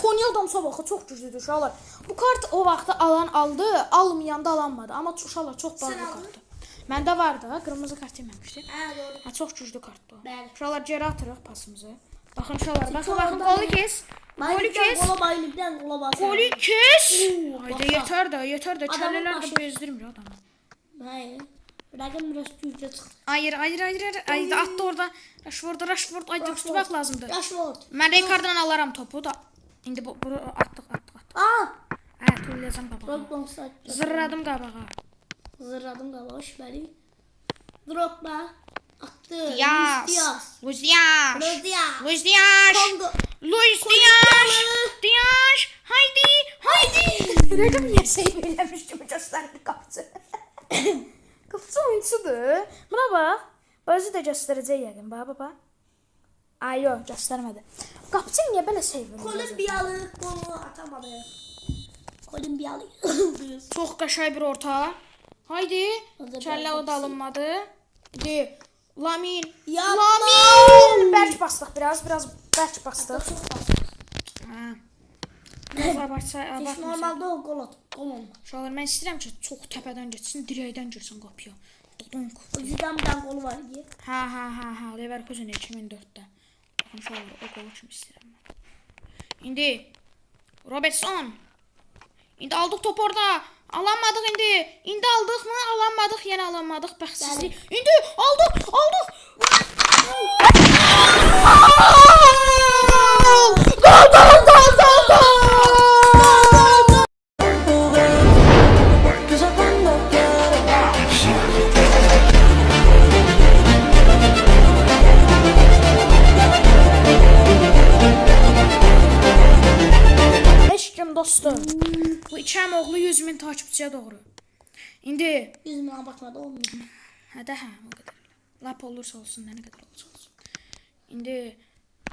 Tony Adamsa baxı çox güclüdür uşaqlar. Bu kart o vaxtı alan aldı, almayanda alanmadı. Amma uşaqlar çox bağlı kartdır. Məndə var da, qırmızı kart yeməmişdi. doğru. Çox güclü kartdır o. Bəli. Uşaqlar geri atırıq pasımızı. Baxın uşaqlar, baxın qolu kes. Golü kes. Gola bas. Golü kes. Oo, Hayda basa. yetər də, kəllələr də başı. bezdirmir adamı. Hayır. Bırakın biraz güçlü çıktı. Hayır. Ay attı orada. Rashford. Ay tutmak lazımdı. Rashford. Ben Ricardo'dan alaram topu da. İndi bu attık. Aa! Hə, tullayacağım qabağa. Drogba saç. Zırradım qabağa. Zırradım galiba. Hoş benim. Drogba. Attı. Diaz. Luis Luis Diaz. Kongo. Luis Diaz. Haydi. Rəqəm niyə seyv eləmiş kimi göstərdi qapıcı. Qapıcı oyuncudur. Buna bax. Özü də göstərəcək yəqin. Bax. Ay yox, göstərmədi. Qapıcı niyə belə seyv eləmiş? Kolombiyalı golü atamadı. Kolombiyalı. Çox qəşəng bir orta. Haydi. Hadi Kəllə o da alınmadı. De. Lamin. Yapma. Lamin. Bərk bastıq biraz bərk bastıq. Hə. Biraz abartsa. Hiç normalde o gol at. Gol olmaz. Şalar mən istəyirəm ki, çox təpədən getsin, dirəkdən girsin qapıya. Donk. O yüzden bir tane golü var diye. Hə. Leverkusen 2004-də. Baxın şalar o qolu kimi istəyirəm mən. İndi Robertson. İndi aldıq top orada. Alanmadıq indi. İndi aldıq mı? Alanmadıq, yenə alanmadıq. Bəxtsizlik. İndi aldıq. Eşkim dostum. Bu iki oğlu 100.000 takipçiyə doğru. İndi Yüzüme bakmadı olmuyor. o qədər. Lap olursa olsun, nə qədər olursa olsun. İndi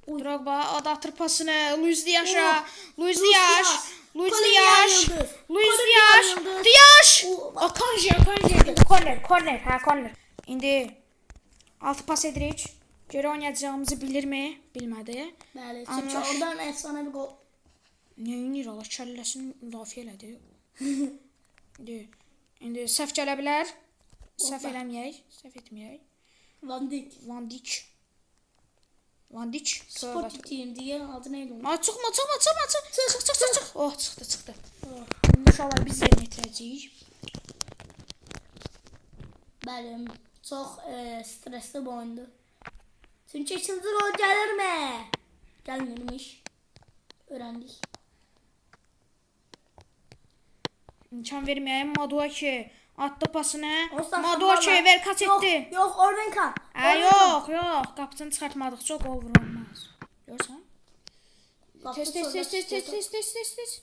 Drogba o da atır pasını Luis Diaz'a. Luis Diaz. Corner. İndi altı pas edirik. Görə oynayacağımızı bilirmi? Bilmədi. Bəli. Anlaş. Oradan efsane bir gol. Nə inir Allah kəlləsini müdafiə elədi. İndi səhv gələ bilər. Səhv eləməyək. Səhv etməyək. Van Dijk. Van Dijk. Sporting diye adı neydi onun? Ma çıxma. Çıx. Oh, çıxdı. İnşallah biz yerinə yetirəcəyik. Bəli. Çox stresli bir oyundu. Çünkü ikinci gol gelir mi? Gelmirmiş. Öğrendik. İmkan verməyəyim Maduaki. Attı pasını. Olsa Maduaki sallama. ver kaç etdi. Yok oradan kal. Yox. Qapısını çıxartmadıqca gol vurulmaz. Görsən? Tez.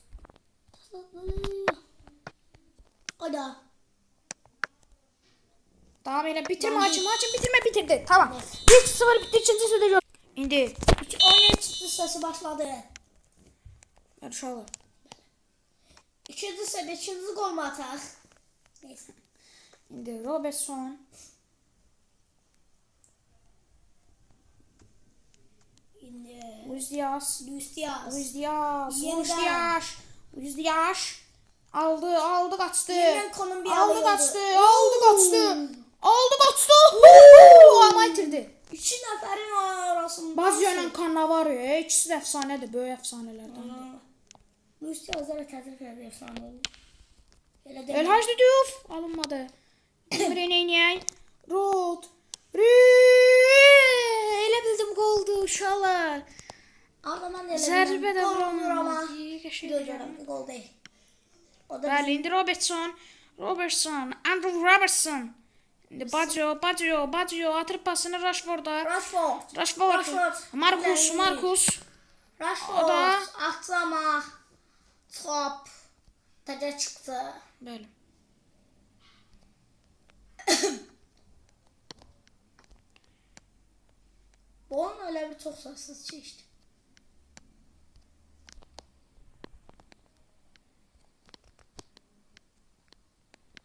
O da. Davam elə. Bitirmə Hacım. Bitirdi. Tamam. 1-0 bitti. İkinci sürədə gör. İndi. Oyunun çıktı sesi başladı. Uşaqlar. İkinci sırada ikinci gol mu atar? Neyse. İndi Robertson. Şimdi Luis Diaz. Yeniden. Luis Diaz. Aldı kaçtı. Yeniden Kolombiyalı Aldı oldu. kaçtı. Ama itirdi. İki neferin arasında. Bazı yönən Cannavaro. İkisi də əfsanədir. Böyük əfsanələrdən. Luis Diaz'a da tezlik verdi efsane oldu. El Hacı Diouf. Alınmadı. Emre neyniyək? Rod. Elə bildim goldu uşaqlar. Ama ben de Zərbə də vurulur vurulmadı. ama. Qəşəng. Görürüm gol değil. O da Bəli, indi Robertson. Andrew Robertson. İndi Baggio atır pasını Rashford'a. Rashford. Marcus. Rashford. O da- Atlama. Top. Taca çıktı. Bəli. Bu oyun öyle bir çok sessiz geçti.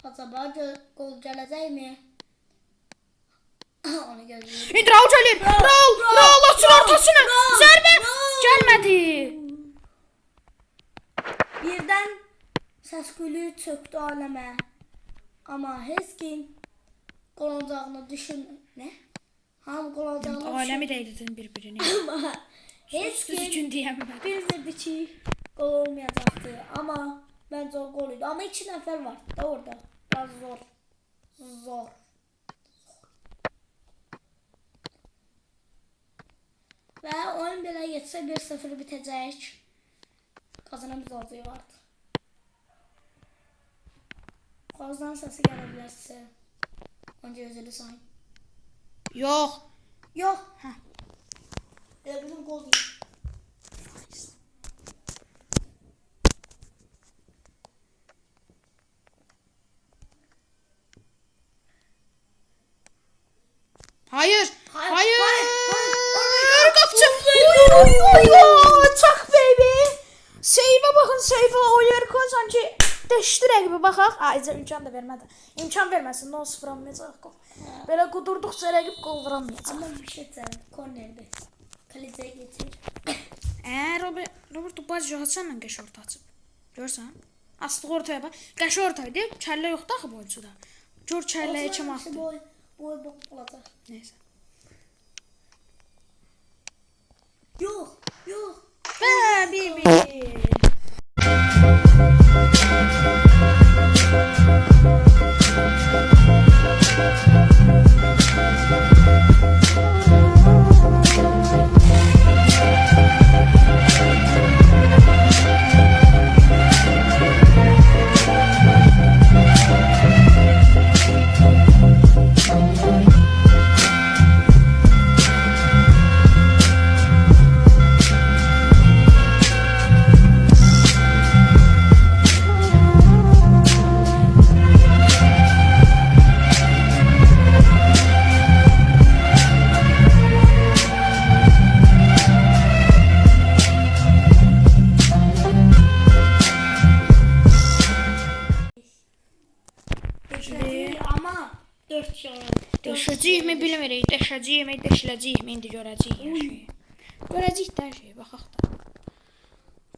Acaba gol gelecek mi? Onu gözlüyorum. İndi Raul gəlir. Raul açır ortasını. Zərbə. Gəlmədi. Birden ses gülü çöktü aleme. Ama Heskin gol olacağını düşün... Ne? Ham gol olacağını düşün... Aləmi dəydin bir-birini. Ama Heskin Heskin deyəmədi. bildirdi ki gol olmayacaktı ama bence o golüydü. Ama iki nefer var da orada. Biraz zor. Və oyun belə getsə 1-0 bitəcək. Qazanan biz olacaq artıq. Qazanan səsi gələ bilər sizə. Önce özünü sayın. Yox. Yox. Elə bizim gol deyil. Hayır. Hayır. Hayır. Qapçı. Oy. Çak baby. Seyfə baxın, seyfə oyarkən sanki deşdi rəqibi baxaq. Ayrıca imkan da vermədi. İmkan verməsin, 0 olmayacaq qol. Belə qudurduqca rəqib qol vuramayacaq. Ama bir şey söyleyeyim. Kornerdi. Kaleciye getir. Robert Bazı Hasanla qəş orta açıb. Görsən? Aslı ortaya bax. Qəş ortaydı. Kəllə yoxdur axı bu oyuncuda. Gör kəlləyə kim atdı. Boy olacaq. Neyse. Yox, yox. Baby. Ama 4 şey. Dəşəcəyik mi bilmirik. Dəşəcəyik mi, dəşiləcəyik mi indi görəcəyik hər şeyi. Görəcəyik də hər şeyi, baxaq da.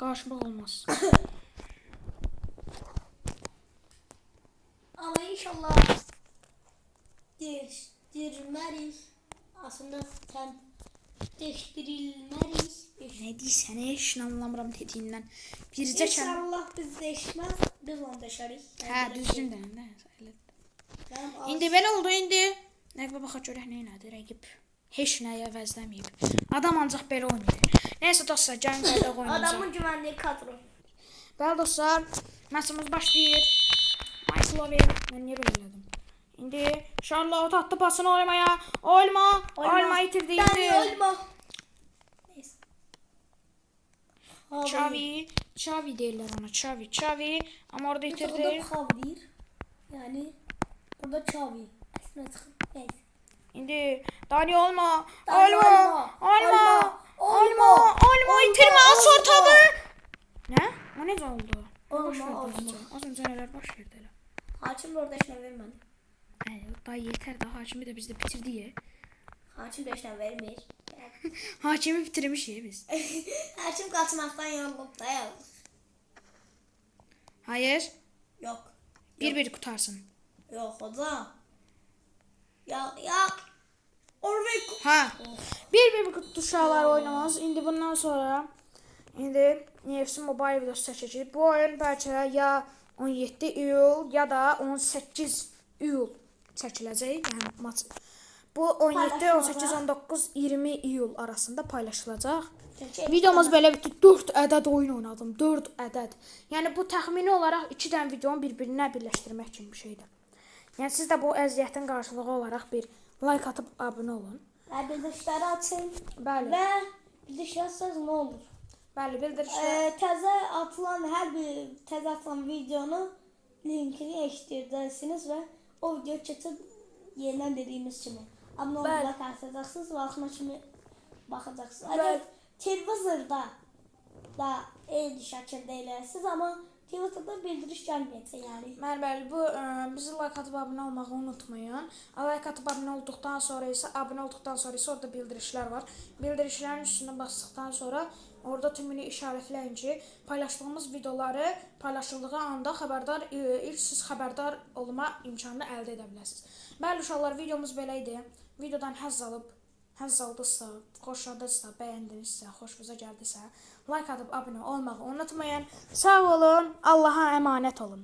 Qarışmaq olmaz. Ama inşallah değiştirmeliyiz. Aslında sen değiştirilmeliyiz. Nə deyirsən, heç nə anlamıram dediyindən. Bircə kəlmə. İnşallah biz değişmez. Biz onu deşeriz. Hə, düzgün də. Ben İndi belə oldu indi. Rəqibə baxaq görək nə elədi rəqib. Heç nəyə əvəzləməyib. Adam ancaq belə oynayır. Nəysə dostlar, gəlin qaydaq oynayacaq. adamın güvenliği kadro. Bəli dostlar, maçımız başlayır. Michael Owen, mən niyə belə elədim? İndi Charlotte attı pasını Olma'ya. Olma itirdi indi. Olma. Neyse. Xavi deyirlər ona. Xavi. Amma orada Burada itirdi. Xavi. Yani burada Xavi. Aslında neyse. İndi Dani Olma itirme az ortadı. Nə? O necə oldu? Olma. Az öncə nələr baş verdi elə. Hakim de orada işine vermedi. Daha yeter də hakimi də biz də bitirdik. Hakim de işine vermir. Hakimi bitirmişik biz. Hakim kaçmaktan yorulup da yazdı. Hayır. Yok. 1-1 qutarsın. Yok hocam. Ya. Orvik. Ha. 1-1 tuşlar oynamaz. İndi bundan sonra UFC Mobile videosu çəkəcəyik. Bu oyun bəlkə ya 17 iyul ya da 18 iyul çəkiləcək. Yəni maç. Bu 17, 18, 19, 20 iyul arasında paylaşılacaq. Videomuz belə bitdi. 4 ədəd oyun oynadım. 4 ədəd. Yəni bu təxmini olaraq 2 dənə videonu bir-birinə birləşdirmək kimi bir şeydir. Yəni siz də bu əziyyətin qarşılığı olaraq bir like atıb abunə olun. Ve bildirişleri açın. Bəli. Ve bildirişlerseniz ne olur? Bəli, bildirişlər. Təzə atılan videonun linkini eşidirsiniz ve o videoyu çekip yeniden dediğimiz kimi. Abone olmayı karşılayacaksınız ve akşama kimi bakacaksınız. Eğer Twitter'da da eyni şəkildə elərsiniz, amma Twitter'da bildiriş gəlməyəcək yəni. Bəli, bu bizi like atıb abunə olmağı unutmayın. Like atıb abunə olduqdan sonra isə orada bildirişlər var. Bildirişlərin üstünə basdıqdan sonra orada tümünü işarətləyin ki, paylaşdığımız videoları paylaşıldığı anda ilk siz xəbərdar olma imkanını əldə edə bilərsiniz. Bəli uşaqlar, videomuz belə idi. Videodan həzz aldıqsa, xoşladınızsa, bəyəndinizsə, xoşunuza gəldisə, like atıb abunə olmağı unutmayın. Sağ olun, Allaha əmanət olun.